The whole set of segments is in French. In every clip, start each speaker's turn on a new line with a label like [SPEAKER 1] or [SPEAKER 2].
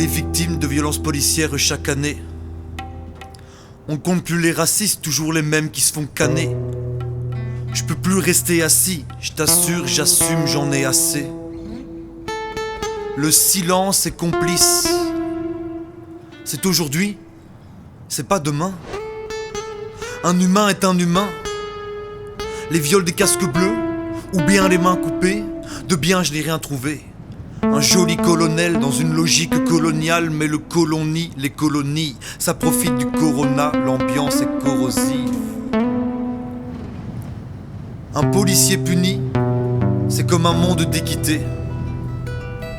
[SPEAKER 1] les victimes de violences policières chaque année. On compte plus les racistes, toujours les mêmes qui se font canner. Je peux plus rester assis, je t'assure, j'assume, j'en ai assez. Le silence est complice. C'est aujourd'hui, c'est pas demain. Un humain est un humain. Les viols des casques bleus, ou bien les mains coupées, de bien je n'ai rien trouvé. Un joli colonel dans une logique coloniale, mais le colonie, les colonies, ça profite du corona, l'ambiance est corrosive. Un policier puni, c'est comme un monde d'équité.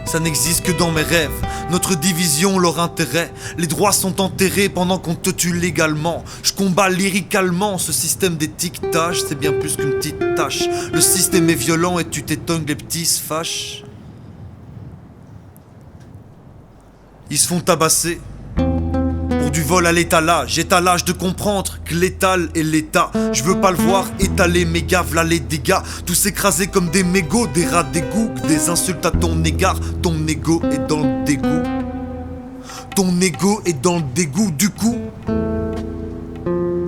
[SPEAKER 1] Ça n'existe que dans mes rêves, notre division, leur intérêt. Les droits sont enterrés pendant qu'on te tue légalement. Je combats lyricalement ce système d'étiquetage, c'est bien plus qu'une petite tâche. Le système est violent et tu t'étonnes, les petits se fâchent. Ils se font tabasser pour du vol à l'étalage. Étalage de comprendre que l'étal est l'état. Je veux pas le voir étaler mes gaves, là les dégâts. Tous écrasés comme des mégots, des rats d'égout, des insultes à ton égard. Ton ego est dans le dégoût. Ton ego est dans le dégoût. Du coup,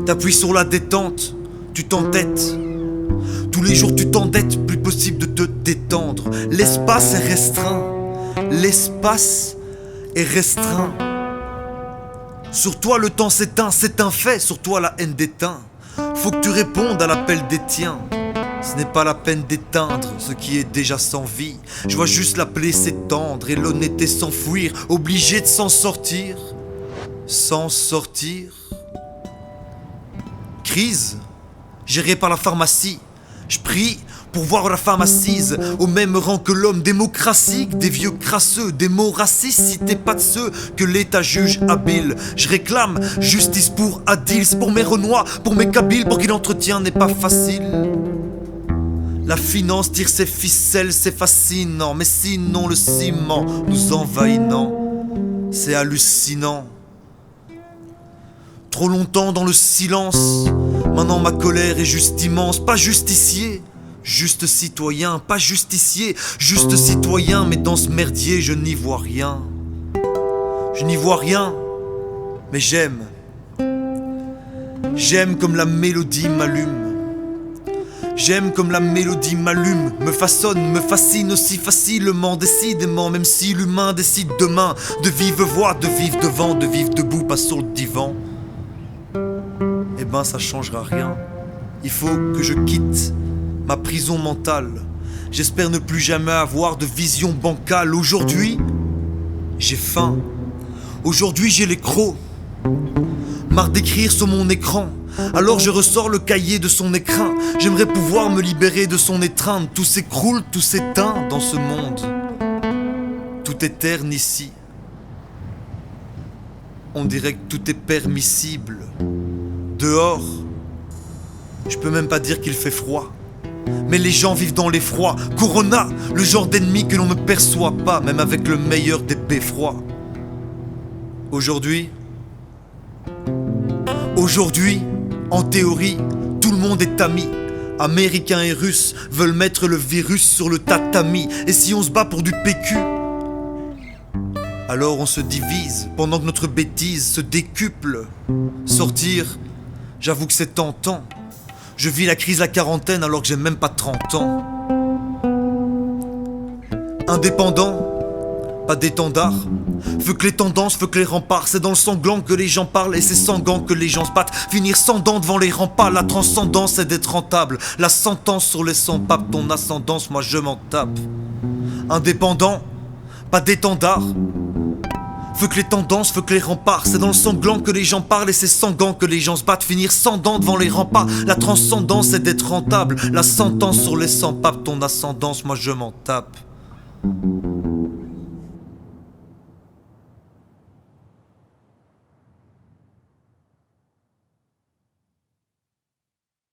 [SPEAKER 1] t'appuies sur la détente, tu t'entêtes. Tous les jours tu t'endettes, plus possible de te détendre. L'espace est restreint. L'espace est restreint. Sur toi le temps s'éteint, c'est un fait, sur toi la haine déteint. Faut que tu répondes à l'appel des tiens. Ce n'est pas la peine d'éteindre ce qui est déjà sans vie. Je vois juste la plaie s'étendre et l'honnêteté s'enfouir, obligé de s'en sortir. S'en sortir. Crise, gérée par la pharmacie. Je prie pour voir la femme assise au même rang que l'homme. Démocratie, des vieux crasseux, des mots racistes, si t'es pas de ceux que l'État juge habile. Je réclame justice pour Adils, pour mes Renois, pour mes Kabyles, pour qui l'entretien n'est pas facile. La finance tire ses ficelles, c'est fascinant, mais sinon le ciment nous envahissant, c'est hallucinant. Trop longtemps dans le silence, maintenant ma colère est juste immense. Pas justicier, juste citoyen, pas justicier, juste citoyen. Mais dans ce merdier je n'y vois rien. Je n'y vois rien, mais j'aime. J'aime comme la mélodie m'allume. J'aime comme la mélodie m'allume, me façonne, me fascine aussi facilement, décidément. Même si l'humain décide demain de vive voix, de vivre devant, de vivre debout, pas sur le divan, eh ben ça changera rien. Il faut que je quitte ma prison mentale. J'espère ne plus jamais avoir de vision bancale. Aujourd'hui, j'ai faim. Aujourd'hui, j'ai les crocs. Marre d'écrire sur mon écran. Alors je ressors le cahier de son écrin. J'aimerais pouvoir me libérer de son étreinte. Tout s'écroule, tout s'éteint dans ce monde. Tout est terne ici. On dirait que tout est permissible. Dehors, je peux même pas dire qu'il fait froid. Mais les gens vivent dans l'effroi. Corona, le genre d'ennemi que l'on ne perçoit pas, même avec le meilleur des beffrois. Aujourd'hui, en théorie, tout le monde est ami. Américains et Russes veulent mettre le virus sur le tatami. Et si on se bat pour du PQ, alors on se divise pendant que notre bêtise se décuple. Sortir, j'avoue que c'est tentant. Je vis la crise à quarantaine alors que j'ai même pas 30 ans. Indépendant, pas d'étendard. Veux que les tendances, veux que les remparts. C'est dans le sanglant que les gens parlent et c'est sans gants que les gens se battent. Finir sans dents devant les remparts. La transcendance c'est d'être rentable. La sentence sur les sans-papes, ton ascendance, moi je m'en tape. Indépendant, pas d'étendard. Veux que les tendances, veux que les remparts. C'est dans le sanglant que les gens parlent et c'est sans gants que les gens se battent. Finir sans dents devant les remparts. La transcendance c'est d'être rentable. La sentence sur les sans-papes, ton ascendance, moi je m'en tape.